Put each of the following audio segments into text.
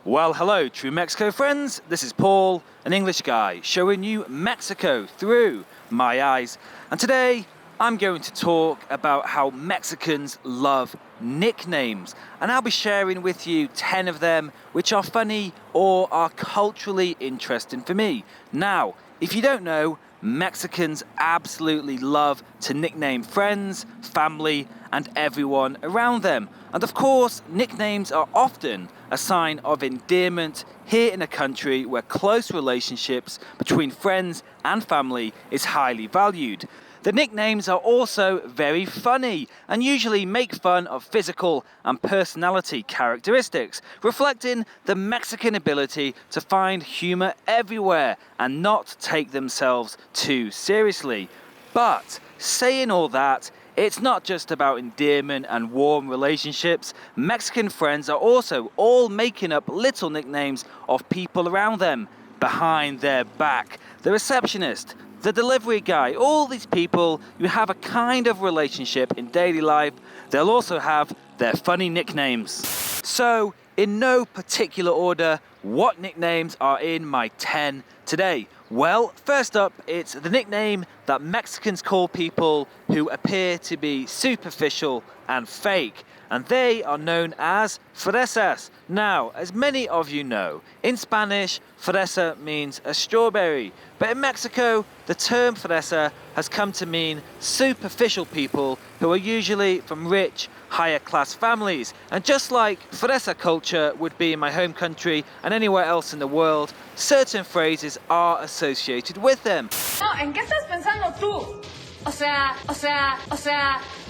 Well, hello, true Mexico friends. This is Paul, an English guy, showing you Mexico through my eyes. And today, I'm going to talk about how Mexicans love nicknames. And I'll be sharing with you 10 of them which are funny or are culturally interesting for me. Now, if you don't know, Mexicans absolutely love to nickname friends, family, and everyone around them. And of course, nicknames are often a sign of endearment here in a country where close relationships between friends and family is highly valued. The nicknames are also very funny and usually make fun of physical and personality characteristics, reflecting the Mexican ability to find humor everywhere and not take themselves too seriously. But saying all that, it's not just about endearment and warm relationships. Mexican friends are also all making up little nicknames of people around them, behind their back. The receptionist, the delivery guy, all these people who have a kind of relationship in daily life, they'll also have their funny nicknames. So, in no particular order, what nicknames are in my 10 today? Well, first up, it's the nickname that Mexicans call people who appear to be superficial and fake, and they are known as fresas. Now, as many of you know, in Spanish, fresa means a strawberry, but in Mexico, the term fresa has come to mean superficial people who are usually from rich, higher class families. And just like fresa culture would be in my home country and anywhere else in the world, certain phrases are associated with them. No, ¿en qué estás pensando tú? O sea,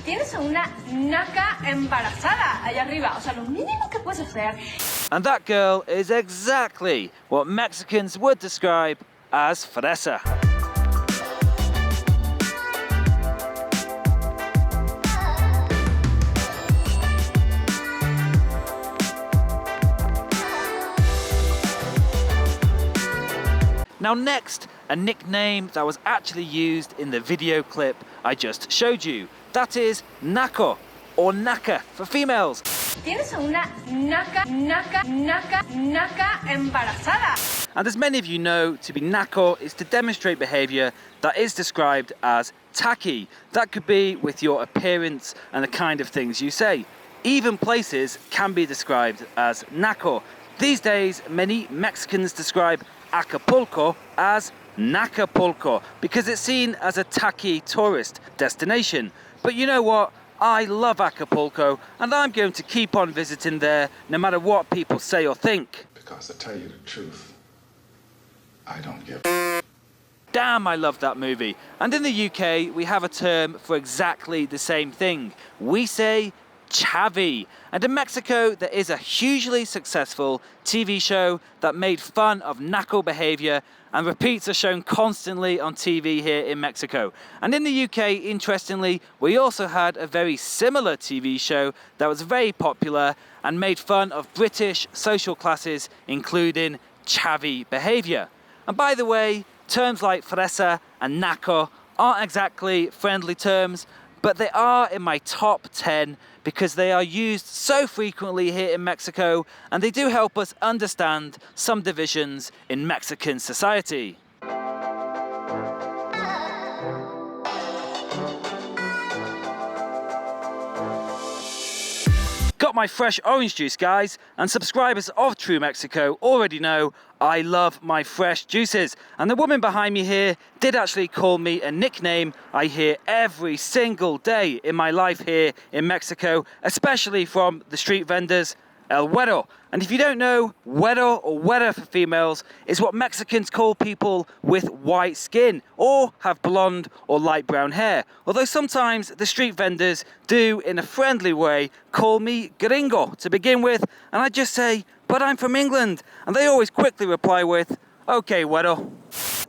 tienes a una naca embarazada allá arriba. O sea, lo mínimo que puedes hacer. And that girl is exactly what Mexicans would describe as fresa. Now next, a nickname that was actually used in the video clip I just showed you. That is Naco or Naca for females. Tienes a una naca embarazada. And as many of you know, to be Naco is to demonstrate behaviour that is described as tacky. That could be with your appearance and the kind of things you say. Even places can be described as Naco. These days, many Mexicans describe Acapulco as Nacapulco because it's seen as a tacky tourist destination. But you know what? I love Acapulco and I'm going to keep on visiting there no matter what people say or think. Because to tell you the truth, I don't give. Damn, I love that movie. And in the UK, we have a term for exactly the same thing. We say Chavi. And in Mexico, there is a hugely successful TV show that made fun of Naco behavior, and repeats are shown constantly on TV here in Mexico. And in the UK, interestingly, we also had a very similar TV show that was very popular and made fun of British social classes, including Chavi behavior. And by the way, terms like fresa and naco aren't exactly friendly terms, but they are in my top 10 because they are used so frequently here in Mexico and they do help us understand some divisions in Mexican society. Got my fresh orange juice, guys, and subscribers of True Mexico already know I love my fresh juices. And the woman behind me here did actually call me a nickname I hear every single day in my life here in Mexico, especially from the street vendors, El Güero. And if you don't know, güero or güera for females is what Mexicans call people with white skin or have blonde or light brown hair. Although sometimes the street vendors do, in a friendly way, call me gringo to begin with, and I just say, but I'm from England. And they always quickly reply with, okay, güero.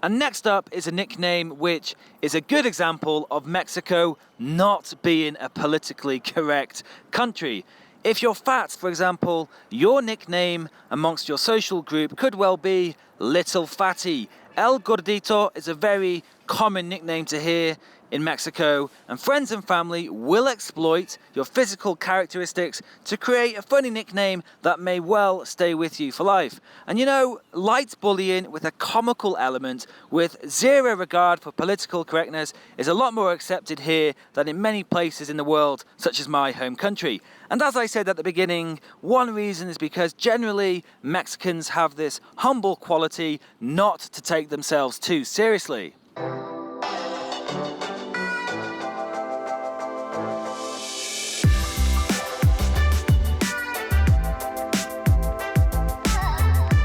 And next up is a nickname which is a good example of Mexico not being a politically correct country. If you're fat, for example, your nickname amongst your social group could well be Little Fatty. El Gordito is a very common nickname to hear in Mexico, and friends and family will exploit your physical characteristics to create a funny nickname that may well stay with you for life. And you know, light bullying with a comical element with zero regard for political correctness is a lot more accepted here than in many places in the world, such as my home country. And as I said at the beginning, one reason is because generally Mexicans have this humble quality not to take themselves too seriously.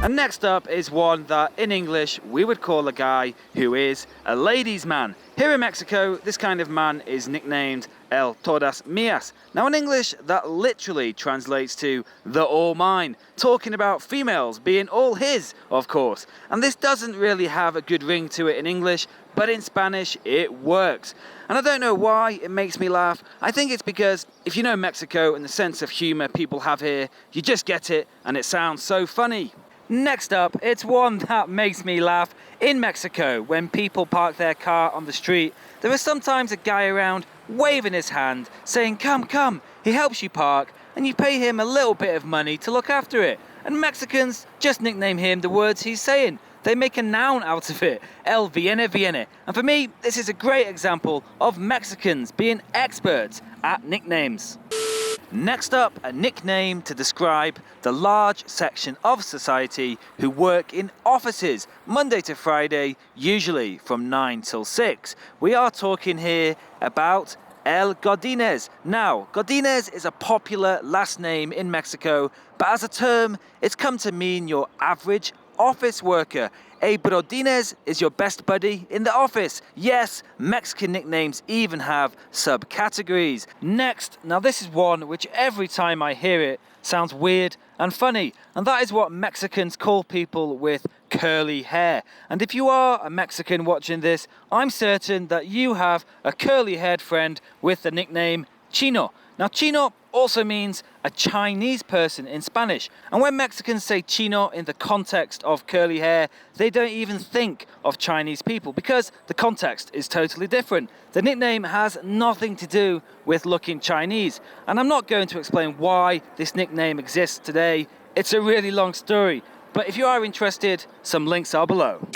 And next up is one that in English we would call a guy who is a ladies' man. Here in Mexico, this kind of man is nicknamed El Todas Mías. Now in English, that literally translates to the all mine, talking about females being all his, of course. And this doesn't really have a good ring to it in English, but in Spanish it works. And I don't know why it makes me laugh. I think it's because if you know Mexico and the sense of humor people have here, you just get it and it sounds so funny. Next up, it's one that makes me laugh. In Mexico, when people park their car on the street, there is sometimes a guy around waving his hand, saying, "Come, come." He helps you park, and you pay him a little bit of money to look after it. And Mexicans just nickname him the words he's saying. They make a noun out of it, El Viene Viene. And for me, this is a great example of Mexicans being experts at nicknames. Next up, a nickname to describe the large section of society who work in offices Monday to Friday, usually from 9 till 6. We are talking here about El Godínez. Now, Godínez is a popular last name in Mexico, but as a term, it's come to mean your average office worker. A Brodínez is your best buddy in the office. Yes, Mexican nicknames even have subcategories. Next, now this is one which every time I hear it sounds weird and funny, and that is what Mexicans call people with curly hair. And if you are a Mexican watching this, I'm certain that you have a curly-haired friend with the nickname Chino. Now, Chino also means a Chinese person in Spanish. And when Mexicans say Chino in the context of curly hair, they don't even think of Chinese people because the context is totally different. The nickname has nothing to do with looking Chinese. And I'm not going to explain why this nickname exists today. It's a really long story. But if you are interested, some links are below.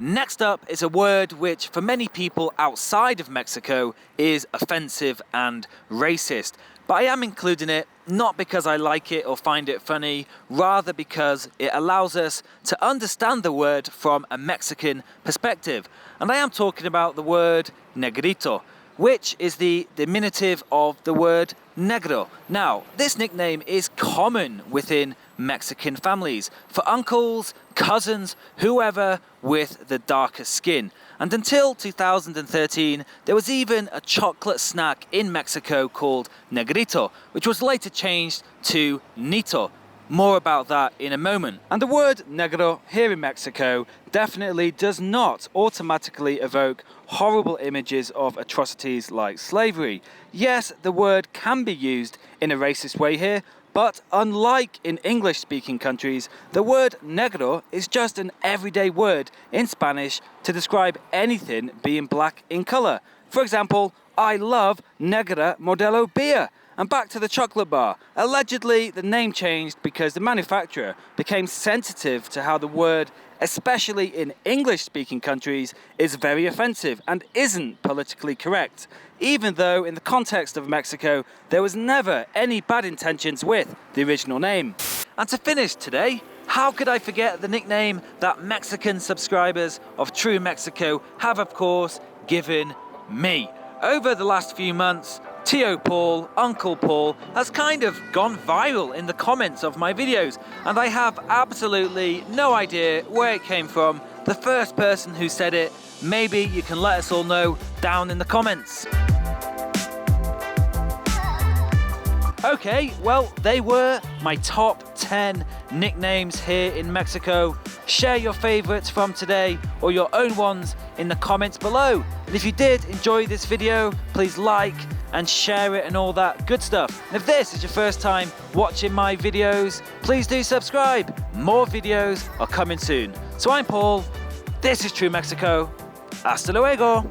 Next up is a word which for many people outside of Mexico is offensive and racist. But I am including it not because I like it or find it funny, rather because it allows us to understand the word from a Mexican perspective. And I am talking about the word negrito, which is the diminutive of the word negro. Now, this nickname is common within Mexican families for uncles, cousins, whoever with the darker skin. And until 2013, there was even a chocolate snack in Mexico called negrito, which was later changed to nito. More about that in a moment. And the word negro here in Mexico definitely does not automatically evoke horrible images of atrocities like slavery. Yes, the word can be used in a racist way here, but unlike in English-speaking countries, the word negro is just an everyday word in Spanish to describe anything being black in color. For example, I love Negra Modelo beer. And back to the chocolate bar. Allegedly, the name changed because the manufacturer became sensitive to how the word, especially in English-speaking countries, is very offensive and isn't politically correct. Even though in the context of Mexico, there was never any bad intentions with the original name. And to finish today, how could I forget the nickname that Mexican subscribers of True Mexico have, of course, given me. Over the last few months, Tio Paul, Uncle Paul, has kind of gone viral in the comments of my videos, and I have absolutely no idea where it came from. The first person who said it, maybe you can let us all know down in the comments. Okay, well, they were my top 10 nicknames here in Mexico. Share your favorites from today or your own ones in the comments below. And if you did enjoy this video, please like and share it and all that good stuff. And if this is your first time watching my videos, please do subscribe. More videos are coming soon. So I'm Paul, this is True Mexico. Hasta luego.